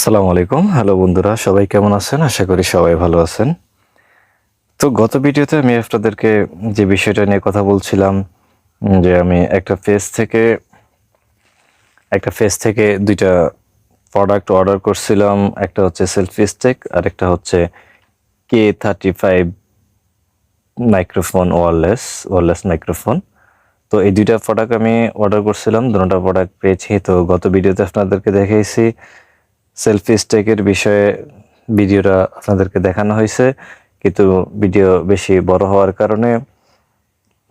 আসসালামু আলাইকুম। হ্যালো বন্ধুরা, সবাই কেমন আছেন? আশা করি সবাই ভালো আছেন। তো গত ভিডিওতে আমি আপনাদেরকে যে বিষয়টা নিয়ে কথা বলছিলাম, যে আমি একটা ফেস থেকে ২ টা প্রোডাক্ট অর্ডার করছিলাম। একটা হচ্ছে সেলফি স্টিক আর একটা হচ্ছে k35 মাইক্রোফোন, ওয়্যারলেস মাইক্রোফোন। তো এই ২ টা প্রোডাক্ট আমি অর্ডার করছিলাম। দোনোটা প্রোডাক্ট পেয়েছি। তো গত ভিডিওতে আপনাদেরকে দেখিয়েছি সেলফি স্টিকের বিষয়ে ভিডিওটা আপনাদেরকে দেখানো হয়েছে, কিন্তু ভিডিও বেশি বড় হওয়ার কারণে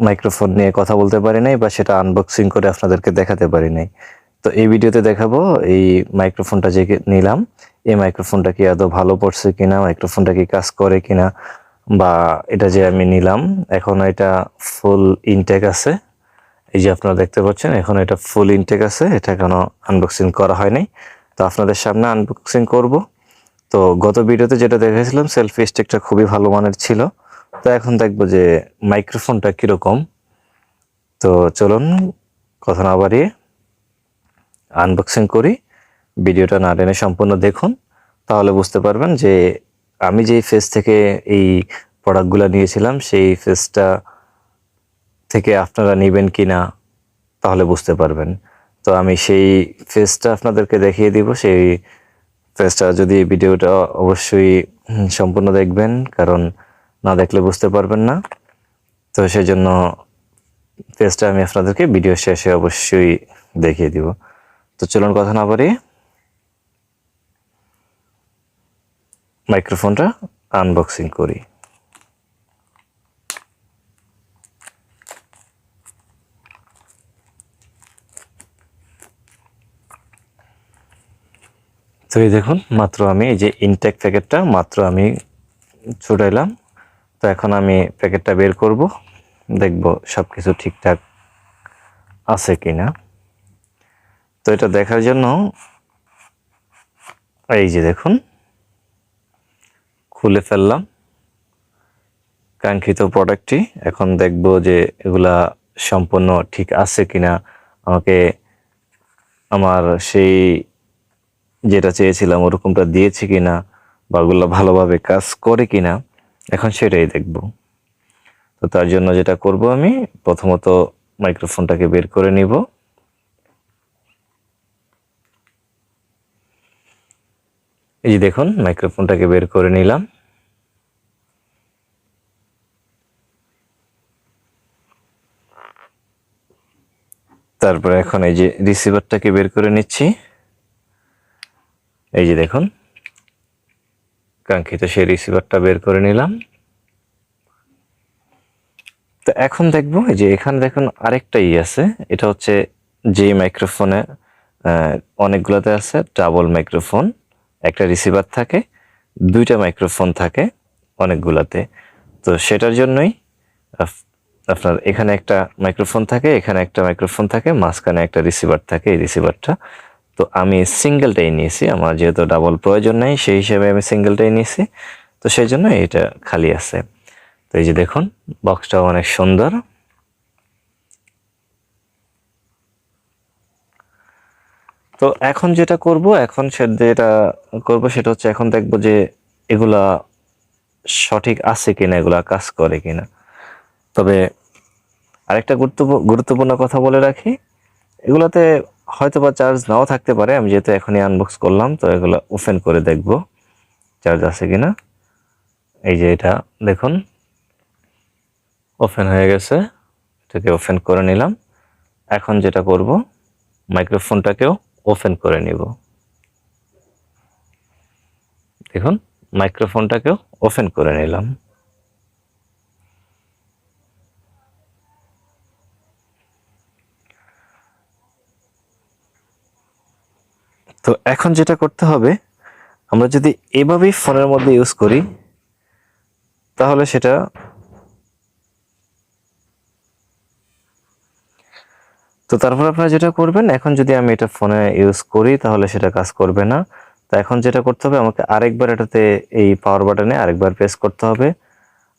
মাইক্রোফোন নিয়ে কথা বলতে পারি নাই বা সেটা আনবক্সিং করে আপনাদেরকে দেখাতে পারি নাই। তো এই ভিডিওতে দেখাবো এই মাইক্রোফোনটা যে নিলাম, এই মাইক্রোফোনটা কি আদৌ ভালো পড়ছে কিনা, মাইক্রোফোনটা কি কাজ করে কিনা, বা এটা যে আমি নিলাম এখন এটা ফুল ইনটেক আছে। এই যে আপনারা দেখতে পাচ্ছেন এখন এটা ফুল ইনটেক আছে, এটা এখনো আনবক্সিং করা হয় নাই। তো আপনাদের সামনে আনবক্সিং করব। তো গত ভিডিওতে যেটা দেখেছিলাম সেলফি স্টিকটা খুবই ভালো মানের ছিল। তো এখন দেখবো যে মাইক্রোফোনটা কিরকম। তো চলুন কথা না বাড়িয়ে আনবক্সিং করি। ভিডিওটা না টেনে সম্পূর্ণ দেখুন, তাহলে বুঝতে পারবেন যে আমি যেই ফেস থেকে এই প্রোডাক্টগুলো নিয়েছিলাম সেই ফেসটা থেকে আপনারা নেবেন কিনা তাহলে বুঝতে পারবেন। তো আমি সেই ফেসটা আপনাদেরকে দেখিয়ে দিব। সেই ফেসটা যদি ভিডিওটা অবশ্যই সম্পূর্ণ দেখবেন, কারণ না দেখলে বুঝতে পারবেন না। তো সেজন্য ফেসটা আমি আপনাদেরকে ভিডিও শেষে অবশ্যই দেখিয়ে দিব। তো চলুন কথা না বাড়িয়ে মাইক্রোফোনটা আনবক্সিং করি। তো এই দেখুন, মাত্র আমি এই যে ইনটেক প্যাকেটটা মাত্র আমি ছুটাইলাম। তো এখন আমি প্যাকেটটা বের করব, দেখব সব কিছু ঠিকঠাক আছে কিনা। তো এটা দেখার জন্য এই যে দেখুন খুলে ফেললাম কাঙ্ক্ষিত প্রোডাক্টটি। এখন দেখব যে এগুলা সম্পূর্ণ ঠিক আছে কিনা, আমাকে আমার সেই যেটা চেয়েছিলাম ওরকমটা দিয়েছে কিনা, বা ওগুলো ভালোভাবে কাজ করে কিনা, এখন সেটাই দেখব। তো তার জন্য যেটা করব আমি প্রথমত মাইক্রোফোনটাকে বের করে নিব। এই যে দেখুন মাইক্রোফোনটাকে বের করে নিলাম। তারপরে এখন এই যে রিসিভারটাকে বের করে নিচ্ছি। এই যে দেখুন কাঙ্ক্ষিত সেই রিসিভারটা বের করে নিলাম। তো এখন দেখবো এই যে এখানে দেখুন আরেকটা আছে, এটা হচ্ছে যে মাইক্রোফোনে অনেকগুলোতে আছে ডাবল মাইক্রোফোন, একটা রিসিভার থাকে, 2টা মাইক্রোফোন থাকে অনেকগুলাতে। তো সেটার জন্যই আপনার এখানে একটা মাইক্রোফোন থাকে, এখানে একটা মাইক্রোফোন থাকে, মাঝখানে একটা রিসিভার থাকে, এই রিসিভারটা। তো আমি সিঙ্গেলটাই নিয়েছি, আমার যেহেতু ডাবল প্রয়োজন নেই সেই হিসেবে আমি সিঙ্গেলটাই নিয়েছি। তো সেই জন্য এটা খালি আছে। তো এই যে দেখুন বক্সটাও অনেক সুন্দর। তো এখন যেটা করব, সেটা হচ্ছে এখন দেখব যে এগুলা সঠিক আছে কিনা, এগুলা কাজ করে কিনা। তবে আরেকটা গুরুত্বপূর্ণ কথা বলে রাখি, এগুলাতে হয়তো বা চার্জ নাও থাকতে পারে। আমি যেহেতু এখনই আনবক্স করলাম, তো এগুলো ওপেন করে দেখব চার্জ আছে কিনা। এই যে এটা দেখুন ওপেন হয়ে গেছে, এটাকে ওপেন করে নিলাম। এখন যেটা করব মাইক্রোফোনটাকেও ওপেন করে নিব। দেখুন মাইক্রোফোনটাকেও ওপেন করে নিলাম। তো এখন যেটা করতে হবে, আমরা যদি এভাবেই ফোনের মধ্যে ইউজ করি তাহলে সেটা তো তারপর আপনারা যেটা করবেন, এখন যদি আমি এটা ফোনে ইউজ করি তাহলে সেটা কাজ করবে না। তো এখন যেটা করতে হবে, আমাকে আরেকবার এটাতে এই পাওয়ার বাটনে আরেকবার প্রেস করতে হবে।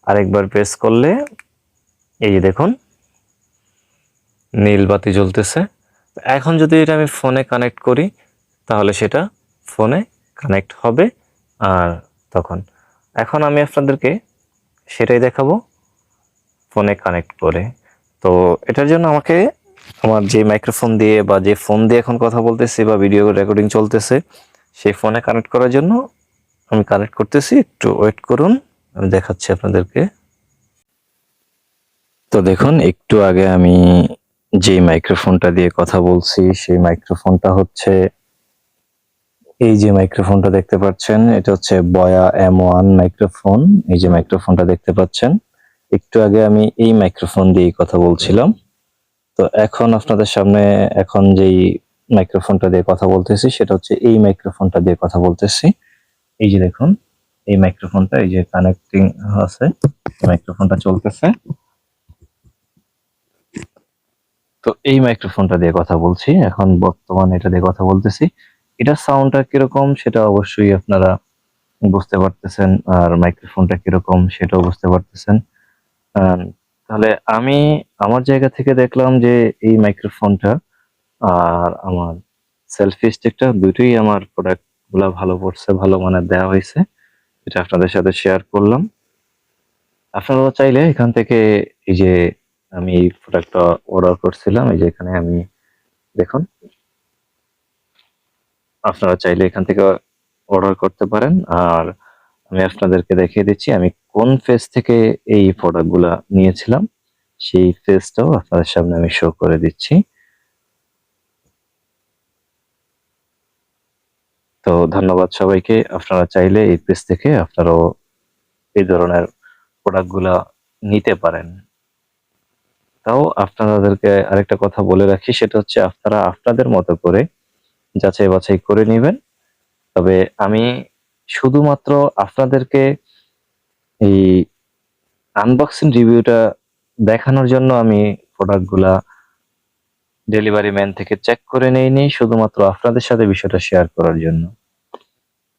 আরেকবার প্রেস করলে এই যে দেখুন নীল বাতি জ্বলতেছে। এখন যদি এটা আমি ফোনে কানেক্ট করি তাহলে সেটা ফোনে কানেক্ট হবে। আর তখন এখন আমি আপনাদেরকে সেটাই দেখাবো ফোনে কানেক্ট করে। তো এটার জন্য আমাকে আমার যে মাইক্রোফোন দিয়ে বা যে ফোন দিয়ে এখন কথা বলতেছি বা ভিডিও রেকর্ডিং চলতেছে সেই ফোনে কানেক্ট করার জন্য আমি কানেক্ট করতেছি, একটু ওয়েট করুন, আমি দেখাচ্ছি আপনাদেরকে। তো দেখুন, একটু আগে আমি যে মাইক্রোফোনটা দিয়ে কথা বলছি সেই মাইক্রোফোনটা হচ্ছে এই যে মাইক্রোফোনটা দেখতে পাচ্ছেন, এটা হচ্ছে বয়া M1 মাইক্রোফোন। এই যে মাইক্রোফোনটা দেখতে পাচ্ছেন, একটু আগে আমি এই মাইক্রোফোন দিয়ে কথা বলছিলাম। তো এখন আপনাদের সামনে এখন যেই মাইক্রোফোনটা দিয়ে কথা বলতেছি সেটা হচ্ছে এই মাইক্রোফোনটা দিয়ে কথা বলতেছি। এই যে দেখুন, এই মাইক্রোফোনটা এই যে কানেক্টিং আছে, মাইক্রোফোনটা চলতেছে। তো এই মাইক্রোফোনটা দিয়ে কথা বলছি, এখন বর্তমানে এটা দিয়ে কথা বলতেছি। এটার সাউন্ডটা কিরকম সেটা অবশ্যই আপনারা বুঝতে পারতেছেন, আর মাইক্রোফোনটা কিরকম সেটাও বুঝতে পারতেছেন। তাহলে আমি আমার জায়গা থেকে দেখলাম যে এই মাইক্রোফোনটা আর আমার সেলফি স্টিকটা দুটোই আমার প্রোডাক্ট গুলা ভালো পড়ছে, ভালো মানের দেওয়া হয়েছে, এটা আপনাদের সাথে শেয়ার করলাম। আপনারা চাইলে এখান থেকে এই যে আমি এই প্রোডাক্টটা অর্ডার করছিলাম, এই যে এখানে আমি দেখুন, আপনারা চাইলে এখান থেকে অর্ডার করতে পারেন। আর আমি আপনাদেরকে দেখিয়ে দিচ্ছি আমি কোন পেজ থেকে এই প্রোডাক্টগুলা নিয়েছিলাম, সেই পেজটাও আপনাদের সামনে আমি শো করে দিচ্ছি। তো ধন্যবাদ সবাইকে। আপনারা চাইলে এই পেজ থেকে আপনারাও এই ধরনের প্রোডাক্টগুলা নিতে পারেন। তাও আপনাদেরকে আরেকটা কথা বলে রাখি, সেটা হচ্ছে আপনারা আপনাদের মতো করে যাচাই বাছাই করে নেবেন। তবে আমি শুধুমাত্র আপনাদেরকে এই আনবক্সিং রিভিউটা দেখানোর জন্য আমি প্রোডাক্টগুলা ডেলিভারি ম্যান থেকে চেক করে নেইনি, শুধুমাত্র আপনাদের সাথে বিষয়টা শেয়ার করার জন্য।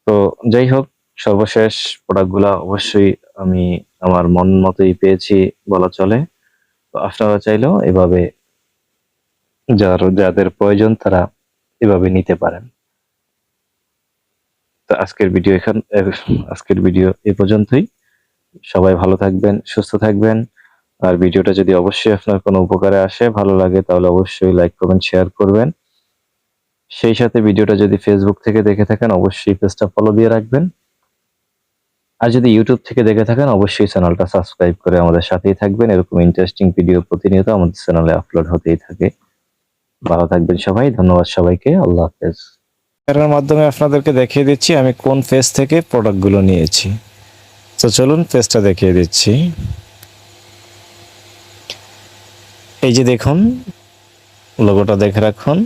তো যাই হোক, সর্বশেষ প্রোডাক্টগুলা অবশ্যই আমি আমার মন মতোই পেয়েছি বলা চলে। তো আপনারা চাইলেও এভাবে যাদের প্রয়োজন তারা এভাবে নিতে পারেন। তো আজকের ভিডিও এ পর্যন্তই। সবাই ভালো থাকবেন, সুস্থ থাকবেন। আর ভিডিওটা যদি অবশ্যই আপনার কোনো উপকারে আসে, ভালো লাগে, তাহলে অবশ্যই লাইক, কমেন্ট, শেয়ার করবেন। সেই সাথে ভিডিওটা যদি ফেসবুক থেকে দেখে থাকেন অবশ্যই পেজটা ফলো দিয়ে রাখবেন। আর যদি ইউটিউব থেকে দেখে থাকেন অবশ্যই চ্যানেলটা সাবস্ক্রাইব করে আমাদের সাথেই থাকবেন। এরকম ইন্টারেস্টিং ভিডিও প্রতিনিয়ত আমাদের চ্যানেলে আপলোড হতেই থাকে। ভালো থাকবেন সবাই, ধন্যবাদ সবাইকে, আল্লাহ হাফেজ। এর মাধ্যমে আপনাদেরকে দেখিয়ে দিচ্ছি আমি কোন পেজ থেকে প্রোডাক্টগুলো নিয়েছি। তো চলুন পেজটা দেখিয়ে দিচ্ছি। এই যে দেখুন, লোগোটা দেখে রাখুন।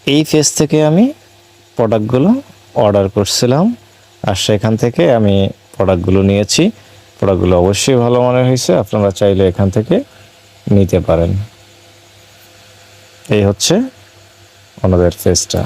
এই পেজ থেকে আমি প্রোডাক্টগুলো অর্ডার করছিলাম, আর সেখান থেকে আমি প্রোডাক্টগুলো নিয়েছি। প্রোডাক্টগুলো অবশ্যই ভালো মানের হয়েছে, আপনারা চাইলে এখান থেকে নিতে পারেন। এই হচ্ছে ওনাদের পেজটা।